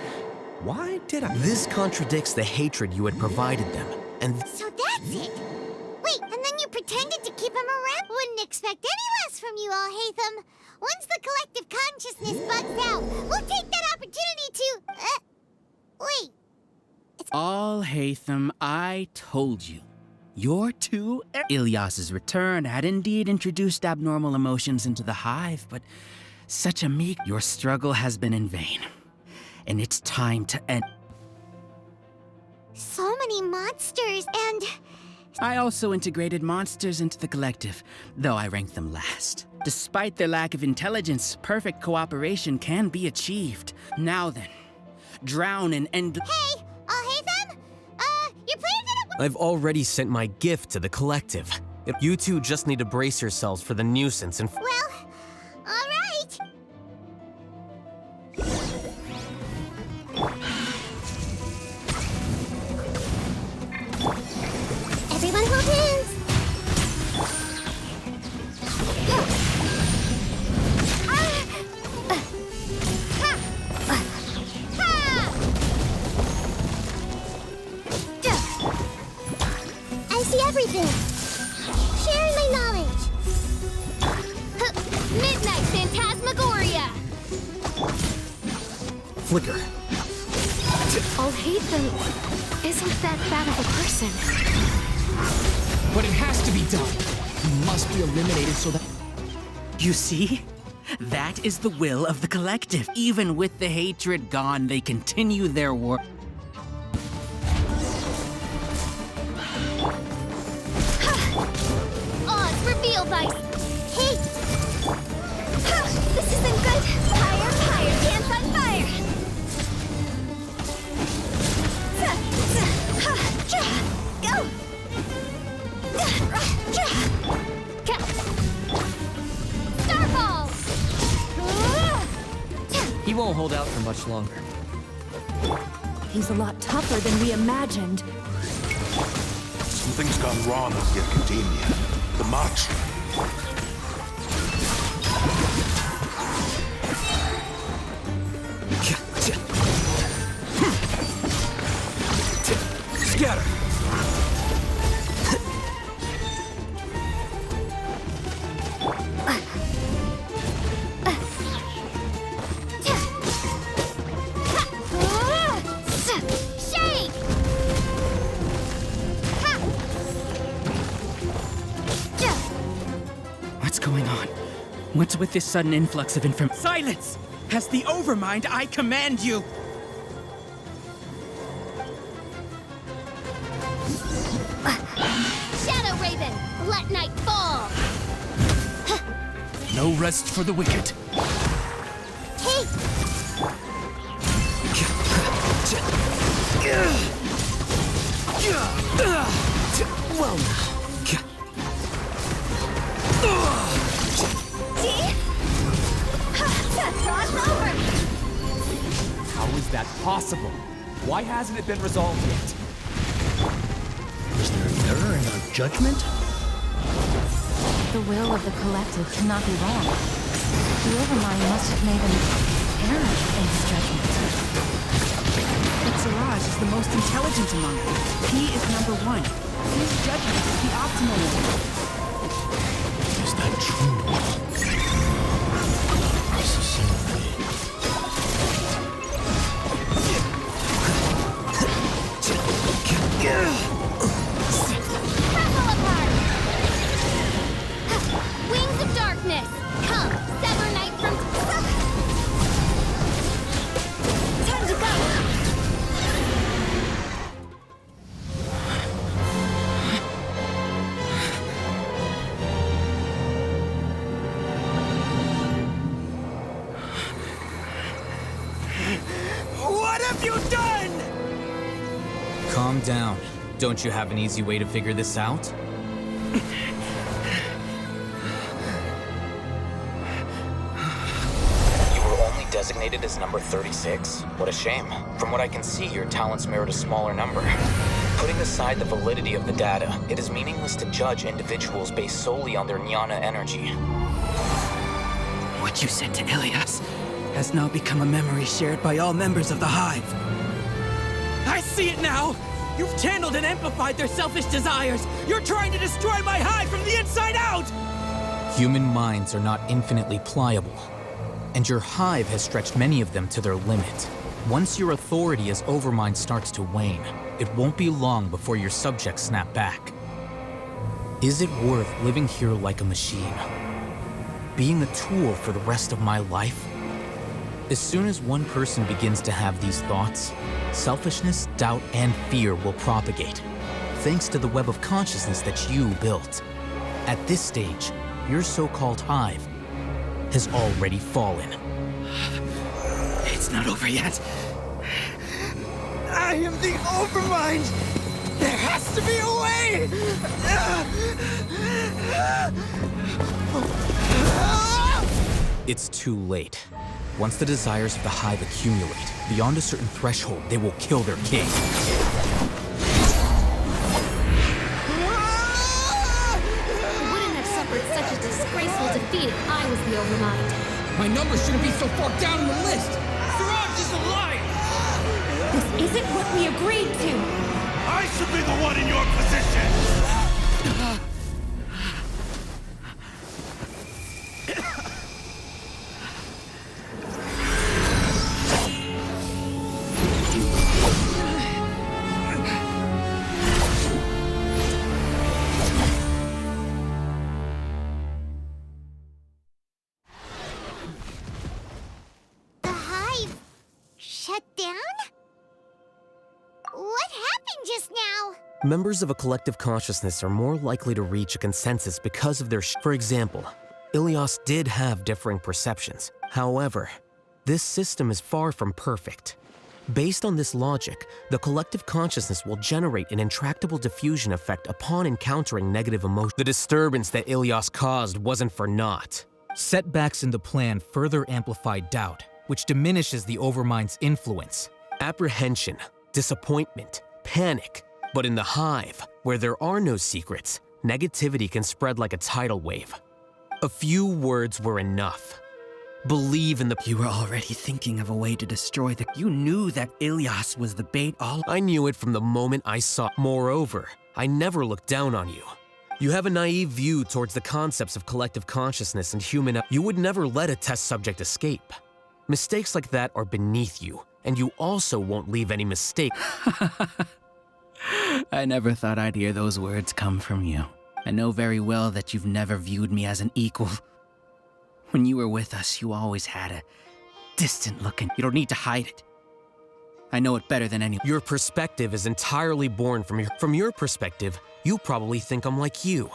Why did I— This contradicts the hatred you had provided them, and— So that's it! Wait, and then you pretended to keep him around? Wouldn't expect any less from you, Alhaitham. Once the collective consciousness bugs out, we'll take that opportunity to... wait. Alhaitham, I told you. Your two... Ilyas's return had indeed introduced abnormal emotions into the hive, but such a meek... Your struggle has been in vain. And it's time to end... So many monsters, and... I also integrated monsters into the collective, though I ranked them last. Despite their lack of intelligence, perfect cooperation can be achieved. Now then, drown in end... Hey, Alhaitham? Your plan didn't... I've already sent my gift to the collective. You two just need to brace yourselves for the nuisance and... Well, all right. Everyone hold hands. I see everything. Sharing my knowledge. Midnight Phantasmagoria! Flicker. Alhaitham isn't that bad of a person. But it has to be done. He must be eliminated so that... You see? That is the will of the collective. Even with the hatred gone, they continue their work. Oz, reveal thyself! Hey! This isn't good! Fire, fire, dance on fire! Go! Starfall! He won't hold out for much longer. He's a lot tougher than we imagined. Something's gone wrong with the Academia. The March. Scatter! Shake! What's going on? What's with this sudden influx of information? Silence! As the Overmind, I command you! Shadow Raven, let night fall! No rest for the wicked. Hey! Well now. See? Cross over! How is that possible? Why hasn't it been resolved yet? Is there an error in our judgment? The will of the collective cannot be wrong. The Overmind must have made an error in his judgment. But Siraj is the most intelligent among them. He is number one. His judgment is the optimal one. Is that true? Crumble apart! Wings of darkness, come, sever night from... Time to go! What have you done? Calm down. Don't you have an easy way to figure this out? You were only designated as number 36? What a shame. From what I can see, your talents merit a smaller number. Putting aside the validity of the data, it is meaningless to judge individuals based solely on their jnana energy. What you said to Ilyas has now become a memory shared by all members of the Hive. I see it now! You've channeled and amplified their selfish desires! You're trying to destroy my Hive from the inside out! Human minds are not infinitely pliable, and your hive has stretched many of them to their limit. Once your authority as Overmind starts to wane, it won't be long before your subjects snap back. Is it worth living here like a machine? Being a tool for the rest of my life? As soon as one person begins to have these thoughts, selfishness, doubt, and fear will propagate, thanks to the web of consciousness that you built. At this stage, your so-called hive has already fallen. It's not over yet. I am the Overmind! There has to be a way! It's too late. Once the desires of the hive accumulate, beyond a certain threshold, they will kill their king. I wouldn't have suffered such a disgraceful defeat if I was the Overmind. My number shouldn't be so far down on the list! Siraj is alive! This isn't what we agreed to! I should be the one in your position! The hive shut down? What happened just now? Members of a collective consciousness are more likely to reach a consensus because of their For example, Ilias did have differing perceptions. However, this system is far from perfect. Based on this logic, the collective consciousness will generate an intractable diffusion effect upon encountering negative emotion. The disturbance that Ilias caused wasn't for naught. Setbacks in the plan further amplify doubt, which diminishes the Overmind's influence. Apprehension, disappointment, panic. But in the hive, where there are no secrets, negativity can spread like a tidal wave. A few words were enough. Believe in the— You were already thinking of a way to destroy the— You knew that Ilias was the bait all— I knew it from the moment I saw— Moreover, I never looked down on you. You have a naive view towards the concepts of collective consciousness and human— You would never let a test subject escape. Mistakes like that are beneath you, and you also won't leave any mistake. I never thought I'd hear those words come from you. I know very well that you've never viewed me as an equal. When you were with us, you always had a distant look, and you don't need to hide it. I know it better than anyone. Your perspective is entirely born from your perspective, you probably think I'm like you,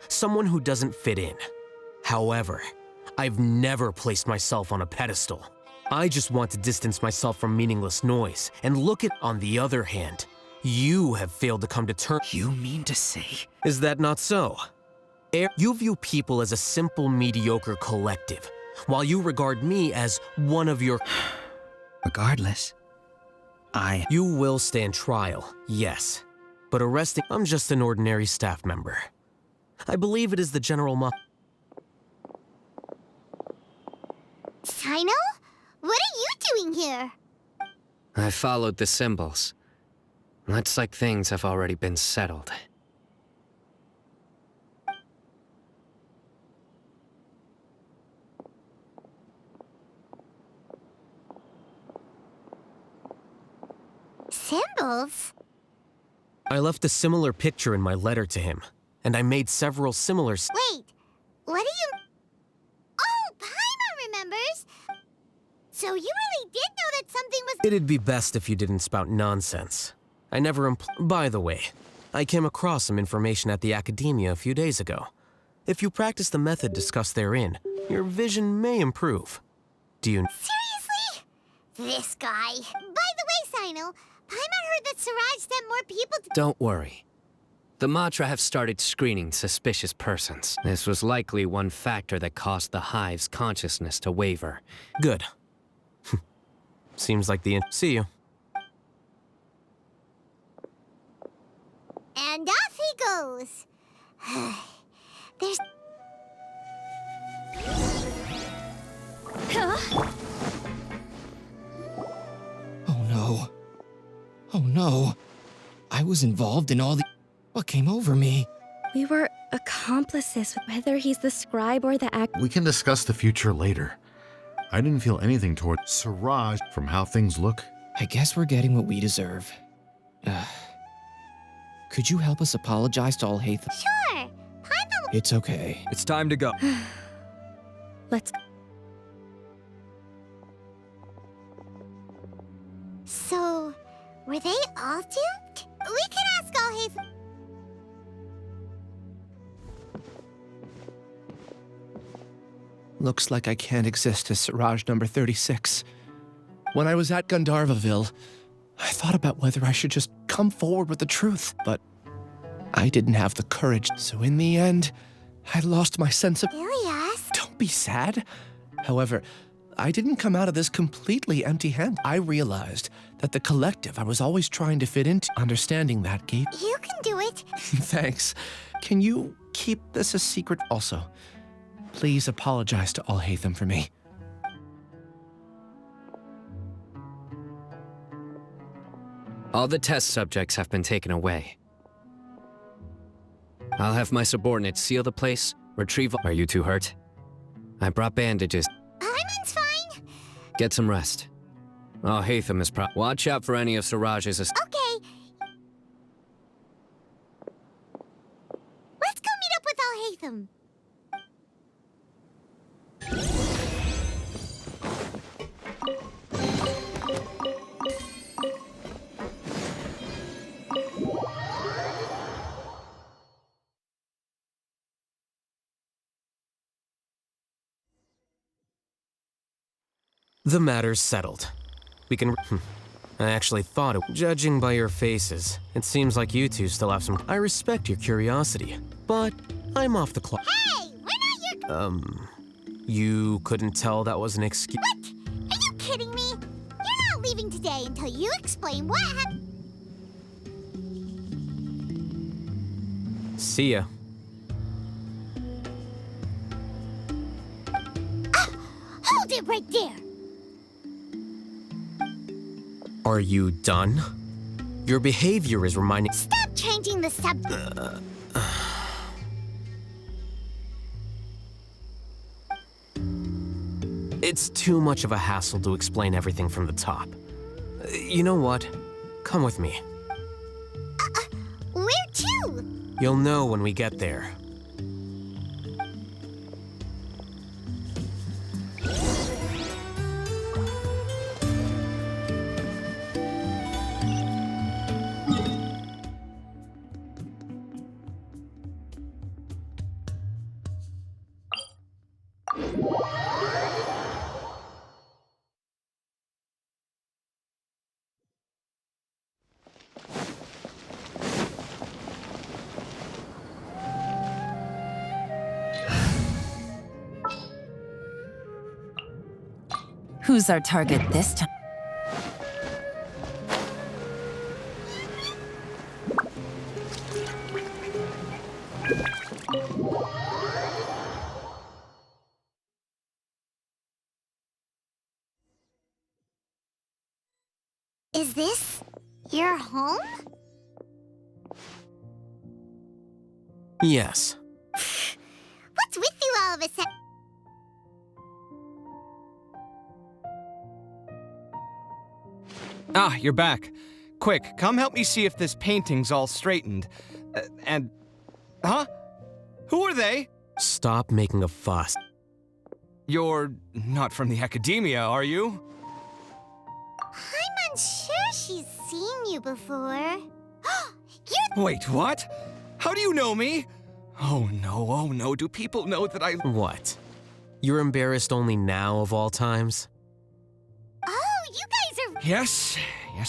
someone who doesn't fit in. However, I've never placed myself on a pedestal. I just want to distance myself from meaningless noise, and look at— On the other hand, you have failed to come to terms— You mean to say— Is that not so? You view people as a simple, mediocre collective, while you regard me as one of your— Regardless, You will stand trial, yes. But arresting— I'm just an ordinary staff member. I believe it is the general Sino? What are you doing here? I followed the symbols. Looks like things have already been settled. Symbols? I left a similar picture in my letter to him, and I made several similar— Wait, what do you— Oh, Paimon remembers! So you really did know that something was— It'd be best if you didn't spout nonsense. I never By the way, I came across some information at the Academia a few days ago. If you practice the method discussed therein, your vision may improve. Do you— Seriously? This guy. By the way, Sino, Paimon heard that Siraj sent more people to— Don't worry. The Matra have started screening suspicious persons. This was likely one factor that caused the Hive's consciousness to waver. Good. Seems like the— See you. And off he goes. There's— Oh no. Oh no. I was involved in all the— What came over me? We were accomplices, whether he's the scribe or the act. We can discuss the future later. I didn't feel anything toward Siraj from how things look. I guess we're getting what we deserve. Could you help us apologize to Alhaitham? Sure. It's okay. It's time to go. Let's go. So, were they all doomed? We can ask Alhaitham. Looks like I can't exist as Siraj number 36. When I was at Gandharvaville, I thought about whether I should just come forward with the truth, but I didn't have the courage. So in the end, I lost my sense of... Ilias? Don't be sad. However, I didn't come out of this completely empty-handed. I realized that the collective I was always trying to fit into, understanding that gave... You can do it. Thanks. Can you keep this a secret also? Please apologize to Alhaitham for me. All the test subjects have been taken away. I'll have my subordinates seal the place, retrieve... Are you too hurt? I brought bandages. Hyman's fine. Get some rest. Alhaitham is Watch out for any of Siraj's... Okay. Let's go meet up with Alhaitham. The matter's settled. We can... I actually thought it... Judging by your faces, it seems like you two still have some... I respect your curiosity, but I'm off the clock. Hey, we're not your... You couldn't tell that was an excuse? What? Are you kidding me? You're not leaving today until you explain what happened. See ya. Hold it right there. Are you done? Your behavior is reminding... Stop changing the subject. It's too much of a hassle to explain everything from the top. You know what? Come with me. Where to? You'll know when we get there. Who's our target this time? Is this your home? Yes. What's with you all of a sudden? Ah, you're back. Quick, come help me see if this painting's all straightened. Huh? Who are they? Stop making a fuss. You're not from the Academia, are you? I'm unsure she's seen you before. Wait, what? How do you know me? Oh no, do people know that I... What? You're embarrassed only now of all times? Oh, you guys are... Yes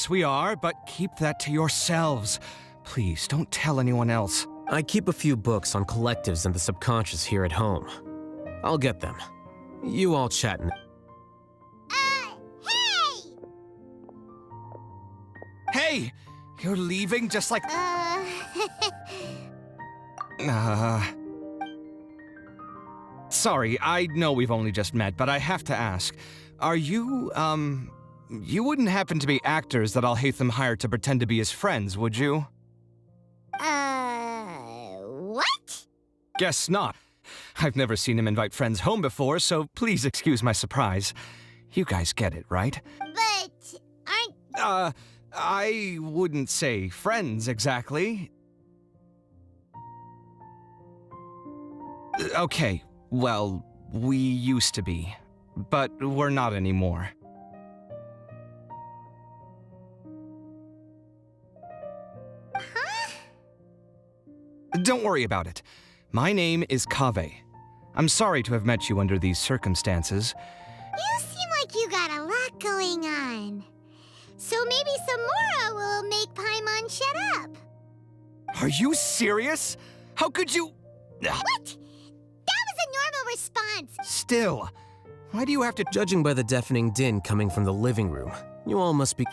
we are, but keep that to yourselves. Please, don't tell anyone else. I keep a few books on collectives and the subconscious here at home. I'll get them. You all chatting. Hey! You're leaving just like... Sorry, I know we've only just met, but I have to ask. Are you, you wouldn't happen to be actors that Alhaitham hired to pretend to be his friends, would you? What? Guess not. I've never seen him invite friends home before, so please excuse my surprise. You guys get it, right? But aren't... I wouldn't say friends exactly. Okay, well, we used to be, but we're not anymore. Huh? Don't worry about it. My name is Kaveh. I'm sorry to have met you under these circumstances. You seem like you got a lot going on. So maybe Samora will make Paimon shut up. Are you serious? How could you... What? That was a normal response. Still, why do you have to... Judging by the deafening din coming from the living room, you all must be...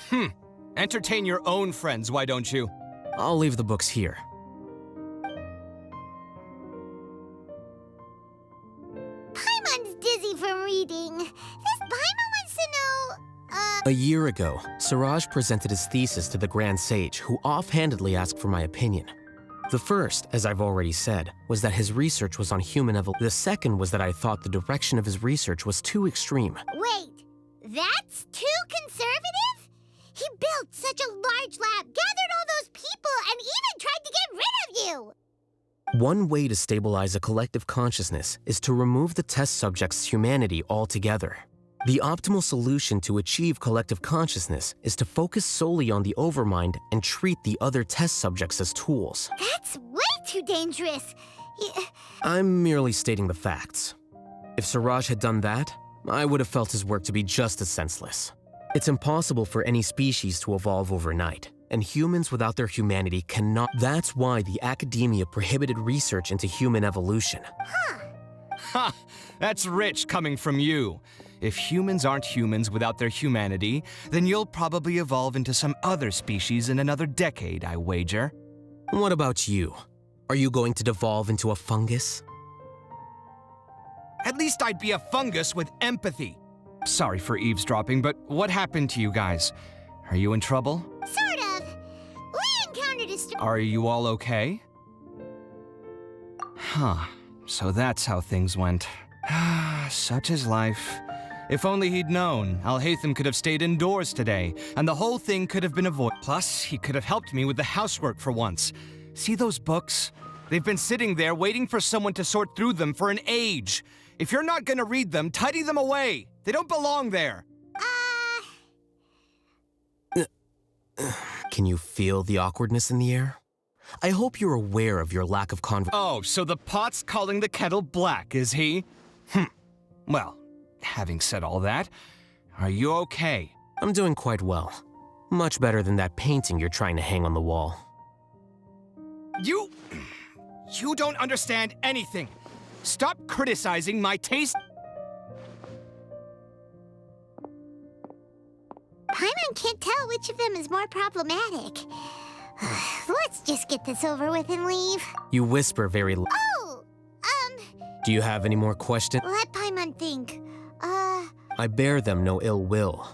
Entertain your own friends, why don't you? I'll leave the books here. Paimon's dizzy from reading. This Paimon wants to know, A year ago, Siraj presented his thesis to the Grand Sage, who offhandedly asked for my opinion. The first, as I've already said, was that his research was on human evolution. The second was that I thought the direction of his research was too extreme. Wait, that's too conservative? He built such a large lab, gathered all those people, and even tried to get rid of you! One way to stabilize a collective consciousness is to remove the test subject's humanity altogether. The optimal solution to achieve collective consciousness is to focus solely on the overmind and treat the other test subjects as tools. That's way too dangerous. I'm merely stating the facts. If Siraj had done that, I would have felt his work to be just as senseless. It's impossible for any species to evolve overnight, and humans without their humanity cannot. That's why the academia prohibited research into human evolution. Ha! That's rich coming from you. If humans aren't humans without their humanity, then you'll probably evolve into some other species in another decade, I wager. What about you? Are you going to devolve into a fungus? At least I'd be a fungus with empathy. Sorry for eavesdropping, but what happened to you guys? Are you in trouble? Sort of. We encountered a Are you all okay? Huh. So that's how things went. Such is life. If only he'd known, Alhaitham could have stayed indoors today, and the whole thing could have been avoided. Plus, he could have helped me with the housework for once. See those books? They've been sitting there waiting for someone to sort through them for an age. If you're not gonna read them, tidy them away. They don't belong there. Can you feel the awkwardness in the air? I hope you're aware of your lack of Oh, so the pot's calling the kettle black, is he? Well, having said all that, are you okay? I'm doing quite well. Much better than that painting you're trying to hang on the wall. You don't understand anything. Stop criticizing my taste. Paimon can't tell which of them is more problematic. Let's just get this over with and leave. You whisper very low. Oh, Do you have any more questions? let Paimon think. I bear them no ill will.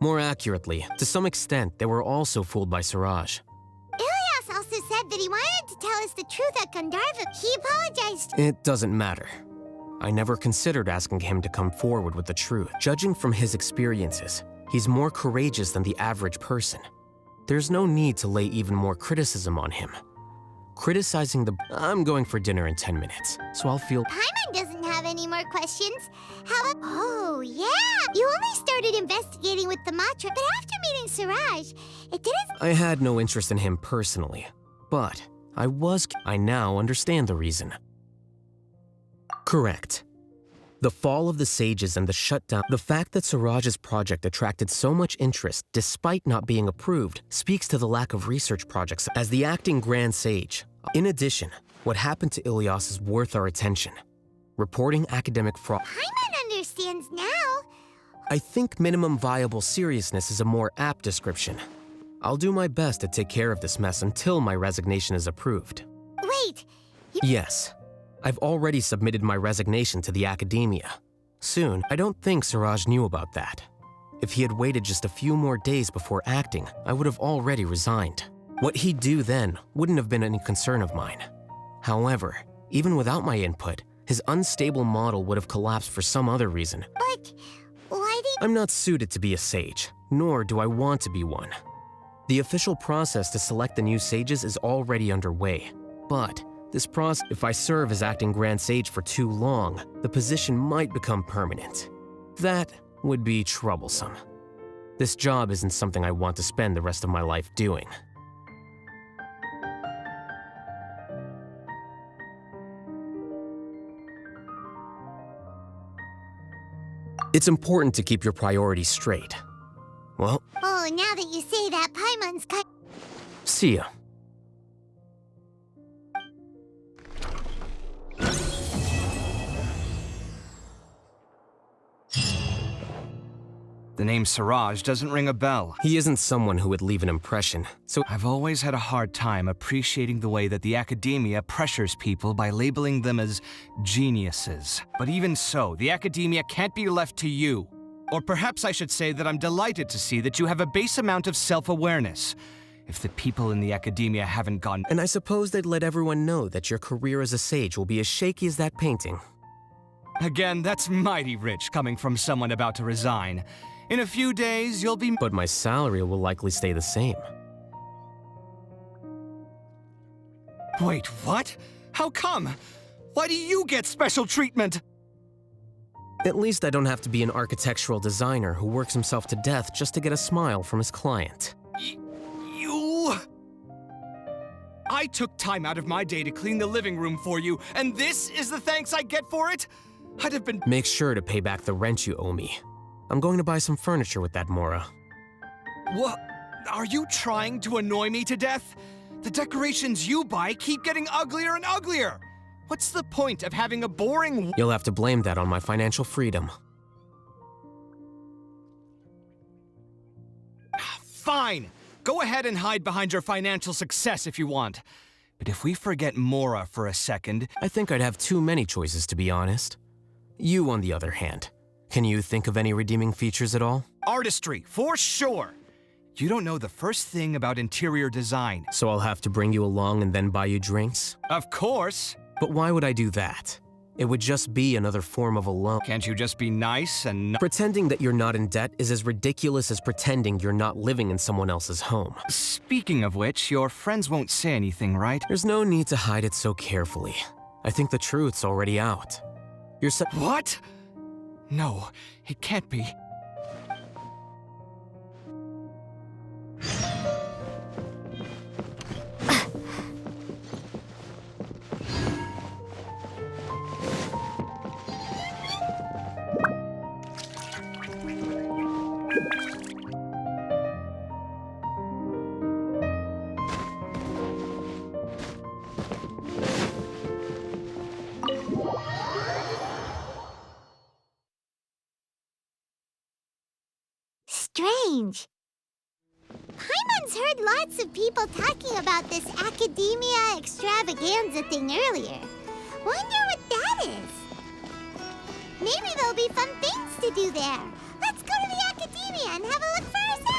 More accurately, to some extent, they were also fooled by Siraj. Ilias also said that he wanted to tell us the truth at Gandharva. He apologized. It doesn't matter. I never considered asking him to come forward with the truth. Judging from his experiences, he's more courageous than the average person. There's no need to lay even more criticism on him. Criticizing the... I'm going for dinner in 10 minutes, so I'll feel... Paimon doesn't have any more questions. Oh, yeah! You only started investigating with the Matra, but after meeting Siraj, it didn't... I had no interest in him personally, but I now understand the reason. Correct. The fall of the sages and the shutdown, the fact that Siraj's project attracted so much interest despite not being approved speaks to the lack of research projects as the acting Grand Sage. In addition, what happened to Ilias is worth our attention. Reporting academic fraud. Paimon understands now. I think minimum viable seriousness is a more apt description. I'll do my best to take care of this mess until my resignation is approved. Wait, Yes. I've already submitted my resignation to the academia. Soon, I don't think Siraj knew about that. If he had waited just a few more days before acting, I would have already resigned. What he'd do then wouldn't have been any concern of mine. However, Even without my input, his unstable model would have collapsed for some other reason. But why did... I'm not suited to be a sage, nor do I want to be one. The official process to select the new sages is already underway. But this process, if I serve as acting Grand Sage for too long, the position might become permanent. That would be troublesome. This job isn't something I want to spend the rest of my life doing. It's important to keep your priorities straight. Well, Oh, now that you say that, Paimon's kind... see ya. The name Siraj doesn't ring a bell. He isn't someone who would leave an impression, so I've always had a hard time appreciating the way that the academia pressures people by labeling them as geniuses. But even so, the academia can't be left to you. Or perhaps I should say that I'm delighted to see that you have a base amount of self-awareness. If the people in the academia haven't gone... And I suppose they'd let everyone know that your career as a sage will be as shaky as that painting. Again, that's mighty rich coming from someone about to resign. In a few days, you'll be... But my salary will likely stay the same. Wait, what? How come? Why do you get special treatment? At least I don't have to be an architectural designer who works himself to death just to get a smile from his client. You... I took time out of my day to clean the living room for you, and this is the thanks I get for it? I'd have been... Make sure to pay back the rent you owe me. I'm going to buy some furniture with that, Mora. What? Are you trying to annoy me to death? The decorations you buy keep getting uglier and uglier. What's the point of having a boring... You'll have to blame that on my financial freedom. Fine. Go ahead and hide behind your financial success if you want. But if we forget Mora for a second... I think I'd have too many choices, to be honest. You, on the other hand. Can you think of any redeeming features at all? Artistry, for sure. You don't know the first thing about interior design. So I'll have to bring you along and then buy you drinks? Of course. But why would I do that? It would just be another form of a loan. Can't you just be nice and... Pretending that you're not in debt is as ridiculous as pretending you're not living in someone else's home. Speaking of which, your friends won't say anything, right? There's no need to hide it so carefully. I think the truth's already out. You're What? No, it can't be. Strange. Paimon's heard lots of people talking about this academia extravaganza thing earlier. Wonder what that is. Maybe there'll be fun things to do there. Let's go to the academia and have a look for ourselves.